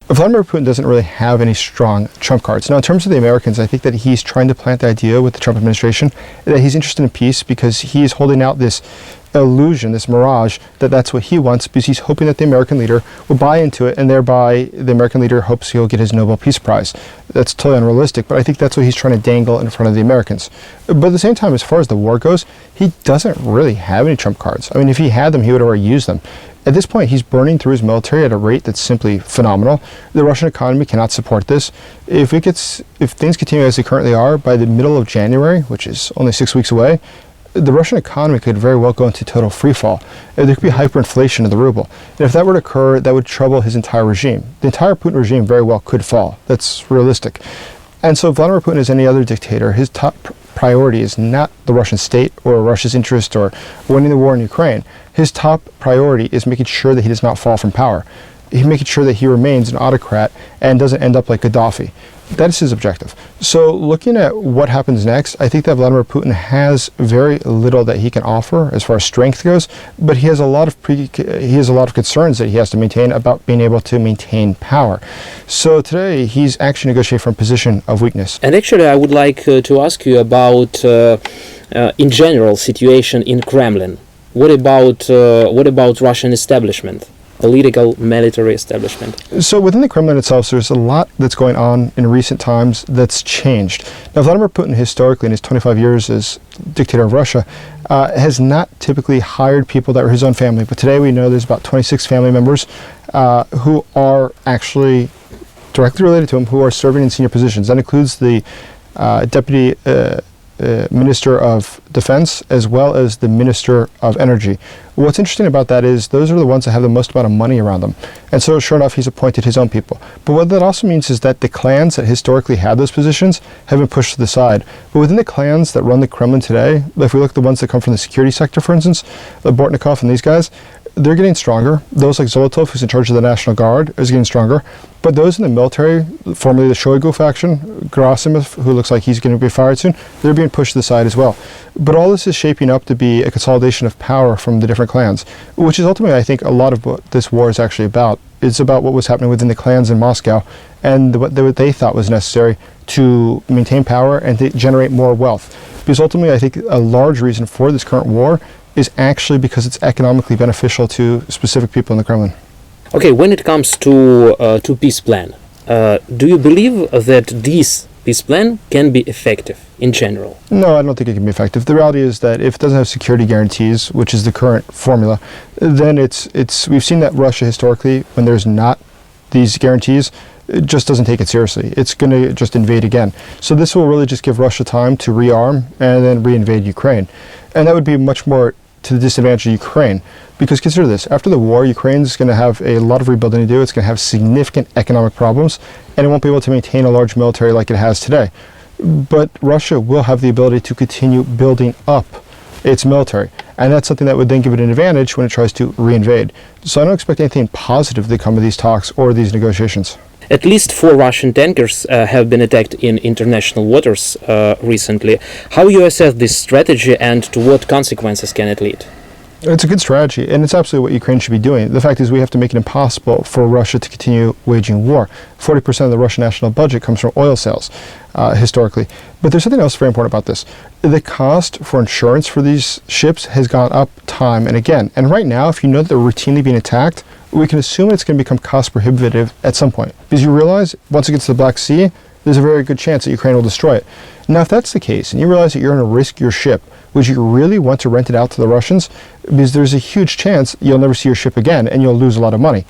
Vladimir Putin doesn't really have any strong trump cards. Now, in terms of the Americans, I think that he's trying to plant the idea with the Trump administration that he's interested in peace because he's holding out this illusion, this mirage, that that's what he wants because he's hoping that the American leader will buy into it, and thereby the American leader hopes he'll get his Nobel Peace Prize. That's totally unrealistic, but I think that's what he's trying to dangle in front of the Americans. But at the same time, as far as the war goes, he doesn't really have any trump cards. I mean, if he had them, he would already use them. At this point, he's burning through his military at a rate that's simply phenomenal. The Russian economy cannot support this. If things continue as they currently are, by the middle of January, which is only 6 weeks away, the Russian economy could very well go into total freefall. There could be hyperinflation of the ruble. And if that were to occur, that would trouble his entire regime. The entire Putin regime very well could fall. That's realistic. And so Vladimir Putin, as any other dictator, his top priority is not the Russian state or Russia's interest or winning the war in Ukraine. His top priority is making sure that he does not fall from power. He's making sure that he remains an autocrat and doesn't end up like Gaddafi. That is his objective. So looking at what happens next, I think that Vladimir Putin has very little that he can offer as far as strength goes, but he has a lot of concerns that he has to maintain about being able to maintain power. So today he's actually negotiating from a position of weakness. And actually, I would like to ask you about, in general, situation in Kremlin. What about Russian establishment? Political, military establishment. So within the Kremlin itself, there's a lot that's going on in recent times that's changed. Now, Vladimir Putin, historically, in his 25 years as dictator of Russia, has not typically hired people that were his own family. But today we know there's about 26 family members who are actually directly related to him, who are serving in senior positions. That includes the deputy Minister of Defense, as well as the Minister of Energy. What's interesting about that is those are the ones that have the most amount of money around them. And so sure enough, he's appointed his own people. But what that also means is that the clans that historically had those positions have been pushed to the side. But within the clans that run the Kremlin today, if we look at the ones that come from the security sector, for instance, the Bortnikov and these guys, they're getting stronger. Those like Zolotov, who's in charge of the National Guard, is getting stronger. But those in the military, formerly the Shoigu faction, Gerasimov, who looks like he's going to be fired soon, they're being pushed to the side as well. But all this is shaping up to be a consolidation of power from the different clans, which is ultimately, I think, a lot of what this war is actually about. It's about what was happening within the clans in Moscow and what they thought was necessary to maintain power and to generate more wealth. Because ultimately, I think a large reason for this current war is actually because it's economically beneficial to specific people in the Kremlin. Okay, when it comes to peace plan, do you believe that this peace plan can be effective in general? No, I don't think it can be effective. The reality is that if it doesn't have security guarantees, which is the current formula, then we've seen that Russia historically, when there's not these guarantees, it just doesn't take it seriously. It's going to just invade again. So this will really just give Russia time to rearm and then reinvade Ukraine. And that would be much more to the disadvantage of Ukraine. Because consider this, after the war, Ukraine is going to have a lot of rebuilding to do. It's going to have significant economic problems, and it won't be able to maintain a large military like it has today. But Russia will have the ability to continue building up its military. And that's something that would then give it an advantage when it tries to reinvade. So I don't expect anything positive to come of these talks or these negotiations. At least 4 Russian tankers have been attacked in international waters recently. How you assess this strategy and to what consequences can it lead? It's a good strategy, and it's absolutely what Ukraine should be doing. The fact is we have to make it impossible for Russia to continue waging war. 40% of the Russian national budget comes from oil sales, historically. But there's something else very important about this. The cost for insurance for these ships has gone up time and again. And right now, if you know that they're routinely being attacked, we can assume it's going to become cost prohibitive at some point. Because you realize, once it gets to the Black Sea, there's a very good chance that Ukraine will destroy it. Now, if that's the case, and you realize that you're going to risk your ship, would you really want to rent it out to the Russians? Because there's a huge chance you'll never see your ship again, and you'll lose a lot of money.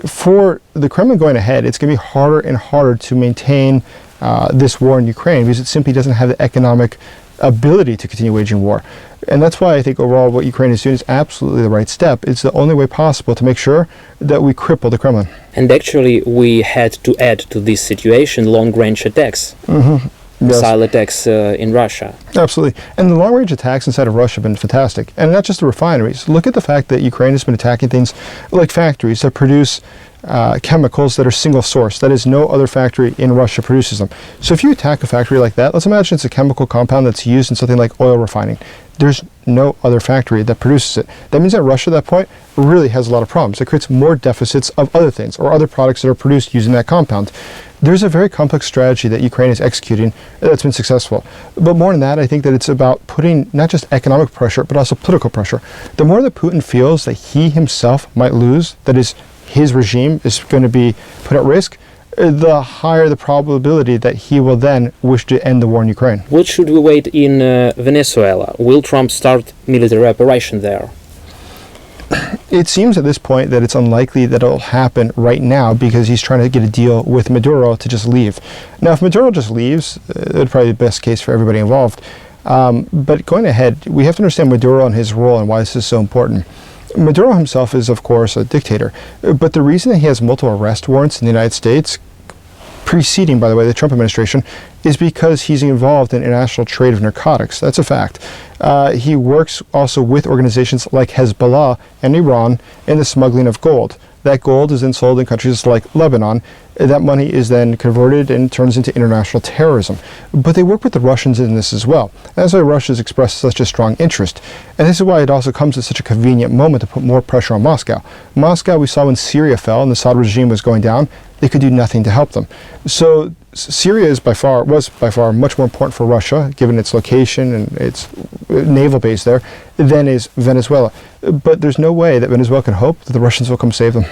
For the Kremlin going ahead, it's going to be harder and harder to maintain this war in Ukraine because it simply doesn't have the economic ability to continue waging war. And that's why I think overall what Ukraine is doing is absolutely the right step. It's the only way possible to make sure that we cripple the Kremlin. And actually we had to add to this situation long-range attacks. Missile attacks in Russia. Absolutely. And the long-range attacks inside of Russia have been fantastic. And not just the refineries. Look at the fact that Ukraine has been attacking things like factories that produce chemicals that are single source. That is, no other factory in Russia produces them. So if you attack a factory like that, let's imagine it's a chemical compound that's used in something like oil refining. There's no other factory that produces it. That means that Russia at that point really has a lot of problems. It creates more deficits of other things or other products that are produced using that compound. There's a very complex strategy that Ukraine is executing that's been successful. But more than that, I think that it's about putting not just economic pressure, but also political pressure. The more that Putin feels that he himself might lose, that is, his regime is going to be put at risk, the higher the probability that he will then wish to end the war in Ukraine. What should we wait in Venezuela? Will Trump start military operation there? It seems at this point that it's unlikely that it'll happen right now because he's trying to get a deal with Maduro to just leave. Now, if Maduro just leaves, it would probably be the best case for everybody involved. But going ahead, we have to understand Maduro and his role and why this is so important. Maduro himself is, of course, a dictator, but the reason that he has multiple arrest warrants in the United States, preceding, by the way, the Trump administration, is because he's involved in international trade of narcotics. That's a fact. He works also with organizations like Hezbollah and Iran in the smuggling of gold. That gold is then sold in countries like Lebanon. That money is then converted and turns into international terrorism. But they work with the Russians in this as well. That's why Russia has expressed such a strong interest. And this is why it also comes at such a convenient moment to put more pressure on Moscow. Moscow, we saw when Syria fell and the Assad regime was going down, they could do nothing to help them. So Syria was by far much more important for Russia, given its location and its naval base there, than is Venezuela. But there's no way that Venezuela can hope that the Russians will come save them.